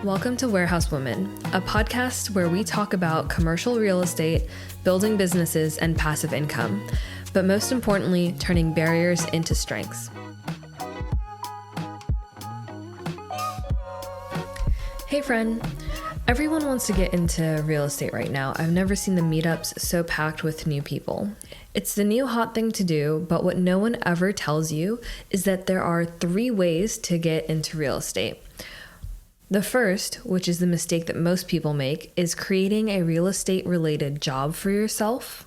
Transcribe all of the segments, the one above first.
Welcome to Warehouse Women, a podcast where we talk about commercial real estate, building businesses, and passive income, but most importantly, turning barriers into strengths. Hey friend, everyone wants to get into real estate right now. I've never seen the meetups so packed with new people. It's the new hot thing to do, but what no one ever tells you is that there are 3 ways to get into real estate. The first, which is the mistake that most people make, is creating a real estate related job for yourself.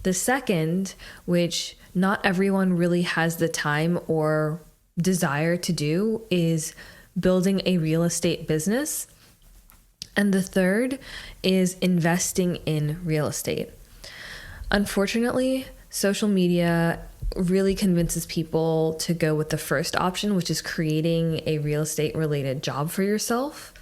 The second, which not everyone really has the time or desire to do, is building a real estate business. And the third is investing in real estate. Unfortunately, social media really convinces people to go with the first option, which is creating a real estate related job for yourself.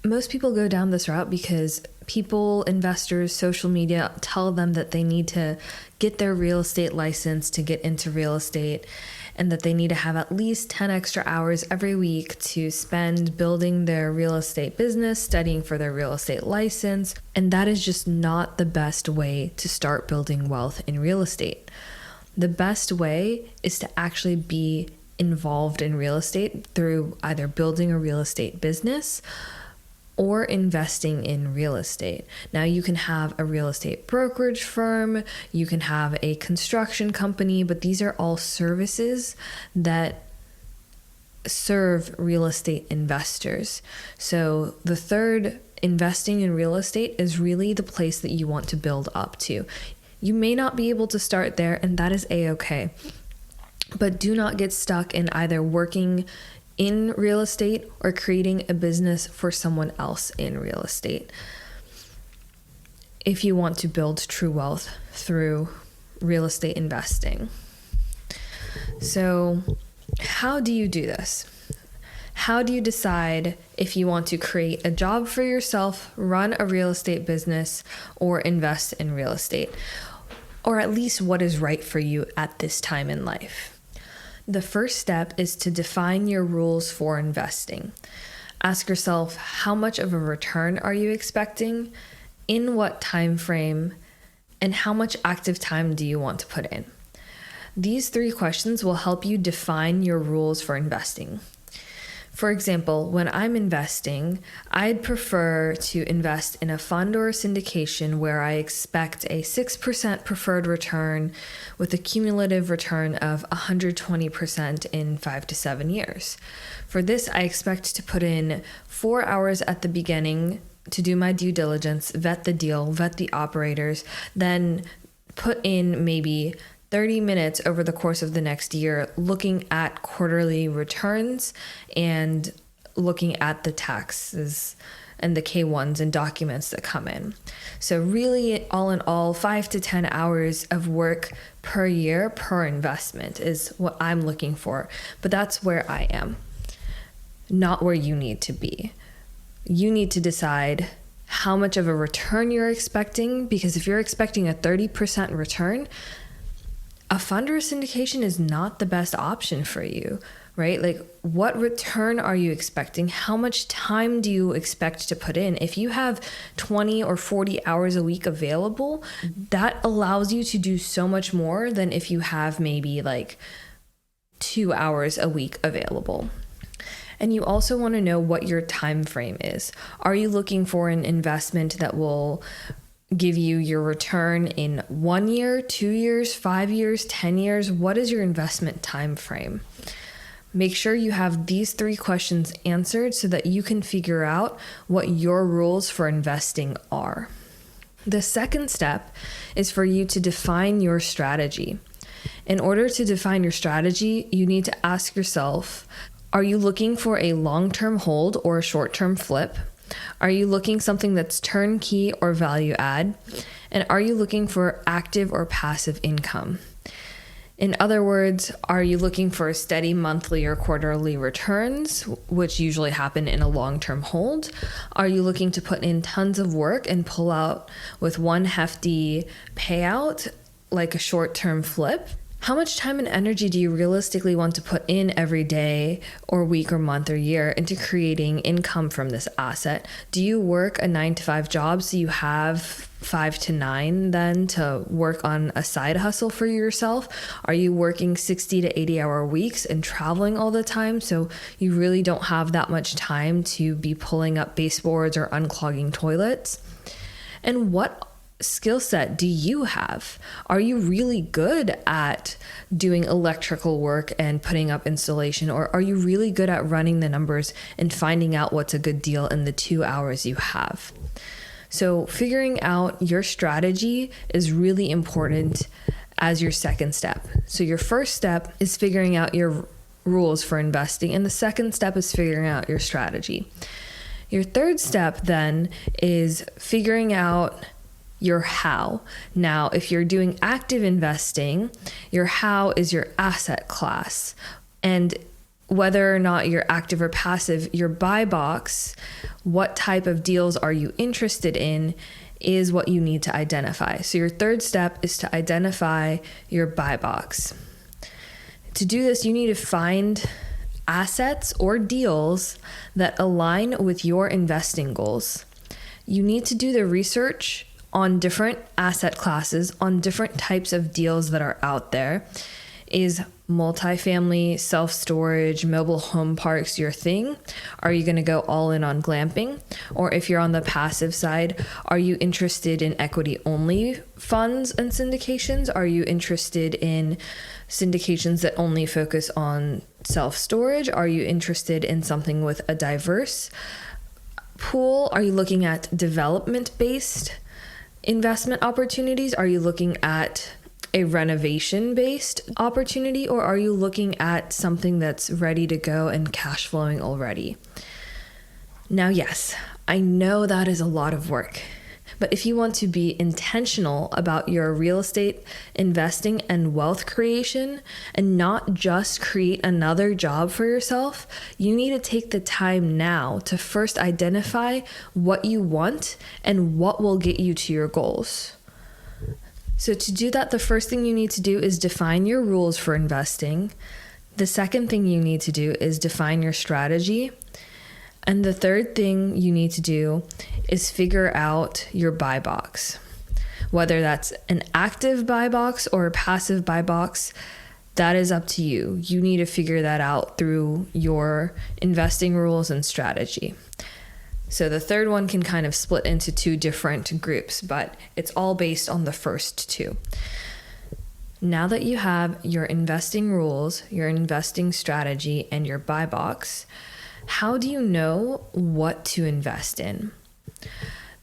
Most people go down this route because people, investors, social media tell them that they need to get their real estate license to get into real estate, and that they need to have at least 10 extra hours every week to spend building their real estate business, studying for their real estate license. And that is just not the best way to start building wealth in real estate. The best way is to actually be involved in real estate through either building a real estate business or investing in real estate. Now, you can have a real estate brokerage firm, you can have a construction company, but these are all services that serve real estate investors. So the third, investing in real estate, is really the place that you want to build up to. You may not be able to start there, and that is a-okay. But do not get stuck in either working in real estate or creating a business for someone else in real estate if you want to build true wealth through real estate investing. So, how do you do this? How do you decide if you want to create a job for yourself, run a real estate business, or invest in real estate? Or at least what is right for you at this time in life? The first step is to define your rules for investing. Ask yourself, how much of a return are you expecting? In what time frame? And how much active time do you want to put in? These 3 questions will help you define your rules for investing. For example, when I'm investing, I'd prefer to invest in a fund or a syndication where I expect a 6% preferred return with a cumulative return of 120% in 5 to 7 years. For this, I expect to put in 4 hours at the beginning to do my due diligence, vet the deal, vet the operators, then put in maybe 30 minutes over the course of the next year looking at quarterly returns and looking at the taxes and the K1s and documents that come in. So really, all in all, 5 to 10 hours of work per year per investment is what I'm looking for. But that's where I am, not where you need to be. You need to decide how much of a return you're expecting, because if you're expecting a 30% return, a fund or a syndication is not the best option for you, right? Like, what return are you expecting? How much time do you expect to put in? If you have 20 or 40 hours a week available, that allows you to do so much more than if you have maybe like 2 hours a week available. And you also want to know what your time frame is. Are you looking for an investment that will give you your return in 1 year, 2 years, 5 years, 10 years? What is your investment time frame? Make sure you have these 3 questions answered so that you can figure out what your rules for investing are. The second step is for you to define your strategy. In order to define your strategy, you need to ask yourself, are you looking for a long-term hold or a short-term flip? Are you looking something that's turnkey or value add? And are you looking for active or passive income? In other words, are you looking for steady monthly or quarterly returns, which usually happen in a long-term hold? Are you looking to put in tons of work and pull out with one hefty payout, like a short-term flip? How much time and energy do you realistically want to put in every day or week or month or year into creating income from this asset? Do you work a 9 to 5 job so you have 5 to 9 then to work on a side hustle for yourself? Are you working 60 to 80 hour weeks and traveling all the time so you really don't have that much time to be pulling up baseboards or unclogging toilets? And what skill set do you have? Are you really good at doing electrical work and putting up installation, or are you really good at running the numbers and finding out what's a good deal in the 2 hours you have? So figuring out your strategy is really important as your second step. So your first step is figuring out your rules for investing, and the second step is figuring out your strategy. Your third step then is figuring out your how. Now, if you're doing active investing, your how is your asset class. And whether or not you're active or passive, your buy box, what type of deals are you interested in, is what you need to identify. So your third step is to identify your buy box. To do this, you need to find assets or deals that align with your investing goals. You need to do the research on different asset classes, on different types of deals that are out there. Is multifamily, self-storage, mobile home parks your thing? Are you going to go all in on glamping? Or if you're on the passive side, are you interested in equity-only funds and syndications? Are you interested in syndications that only focus on self-storage? Are you interested in something with a diverse pool? Are you looking at development-based investment opportunities? Are you looking at a renovation-based opportunity, or are you looking at something that's ready to go and cash flowing already? Now, yes, I know that is a lot of work, but if you want to be intentional about your real estate investing and wealth creation and not just create another job for yourself, you need to take the time now to first identify what you want and what will get you to your goals. So to do that, the first thing you need to do is define your rules for investing. The second thing you need to do is define your strategy. And the third thing you need to do is figure out your buy box. Whether that's an active buy box or a passive buy box, that is up to you. You need to figure that out through your investing rules and strategy. So the third one can kind of split into two different groups, but it's all based on the first two. Now that you have your investing rules, your investing strategy, and your buy box, how do you know what to invest in?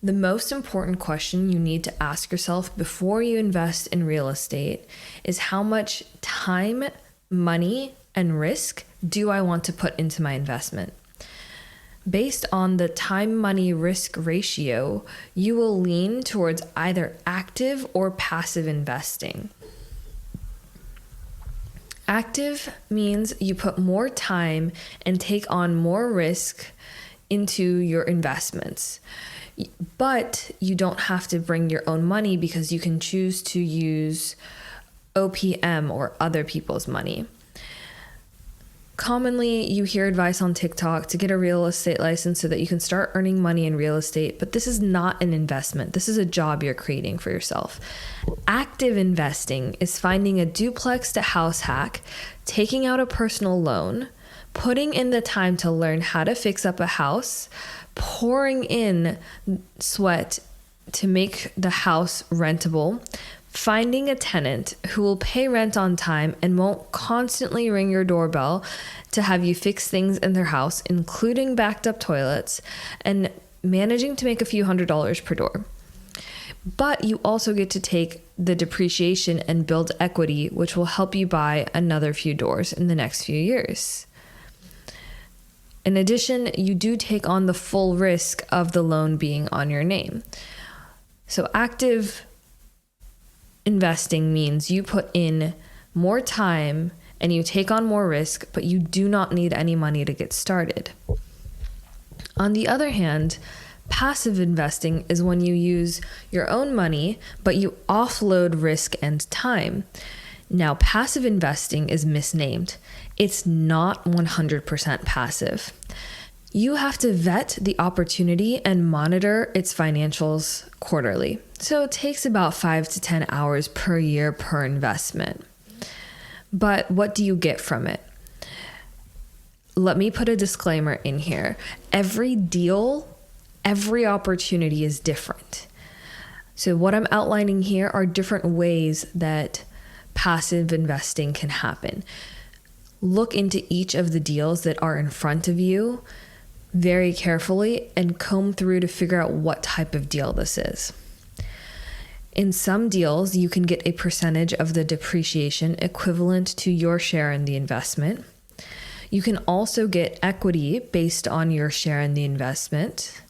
The most important question you need to ask yourself before you invest in real estate is how much time, money, and risk do I want to put into my investment? Based on the time, money, risk ratio, you will lean towards either active or passive investing. Active means you put more time and take on more risk into your investments, but you don't have to bring your own money because you can choose to use OPM or other people's money. Commonly, you hear advice on TikTok to get a real estate license so that you can start earning money in real estate, but this is not an investment. This is a job you're creating for yourself. Active investing is finding a duplex to house hack, taking out a personal loan, putting in the time to learn how to fix up a house, pouring in sweat to make the house rentable, finding a tenant who will pay rent on time and won't constantly ring your doorbell to have you fix things in their house, including backed up toilets, and managing to make a few $100s per door. But you also get to take the depreciation and build equity, which will help you buy another few doors in the next few years. In addition, you do take on the full risk of the loan being on your name. So active investing means you put in more time and you take on more risk, but you do not need any money to get started. On the other hand, passive investing is when you use your own money, but you offload risk and time. Now, passive investing is misnamed. It's not 100% passive. You have to vet the opportunity and monitor its financials quarterly. So it takes about 5 to 10 hours per year per investment. But what do you get from it? Let me put a disclaimer in here. Every deal, every opportunity is different. So what I'm outlining here are different ways that passive investing can happen. Look into each of the deals that are in front of you very carefully and comb through to figure out what type of deal this is. In some deals, you can get a percentage of the depreciation equivalent to your share in the investment. You can also get equity based on your share in the investment.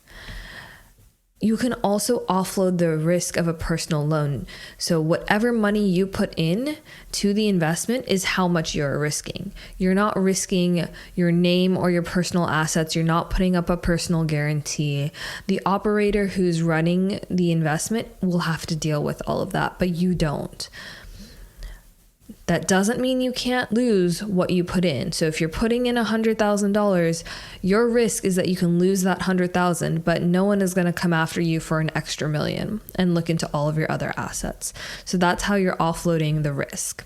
You can also offload the risk of a personal loan. So whatever money you put in to the investment is how much you're risking. You're not risking your name or your personal assets. You're not putting up a personal guarantee. The operator who's running the investment will have to deal with all of that, but you don't. That doesn't mean you can't lose what you put in. So if you're putting in $100,000, your risk is that you can lose that $100,000, but no one is going to come after you for an extra $1 million and look into all of your other assets. So that's how you're offloading the risk.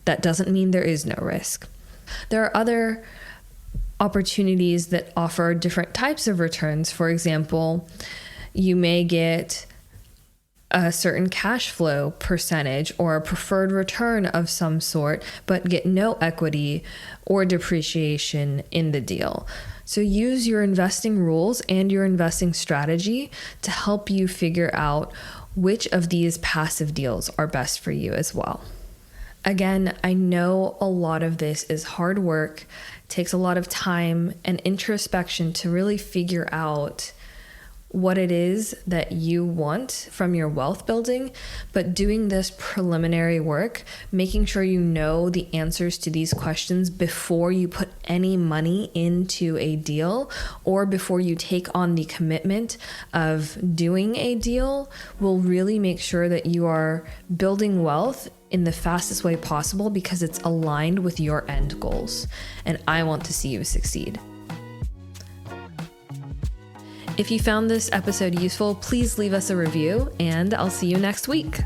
That doesn't mean there is no risk. There are other opportunities that offer different types of returns. For example, you may get a certain cash flow percentage or a preferred return of some sort, but get no equity or depreciation in the deal. So use your investing rules and your investing strategy to help you figure out which of these passive deals are best for you as well. Again, I know a lot of this is hard work, takes a lot of time and introspection to really figure out what it is that you want from your wealth building, but doing this preliminary work, making sure you know the answers to these questions before you put any money into a deal or before you take on the commitment of doing a deal will really make sure that you are building wealth in the fastest way possible because it's aligned with your end goals. And I want to see you succeed. If you found this episode useful, please leave us a review, and I'll see you next week.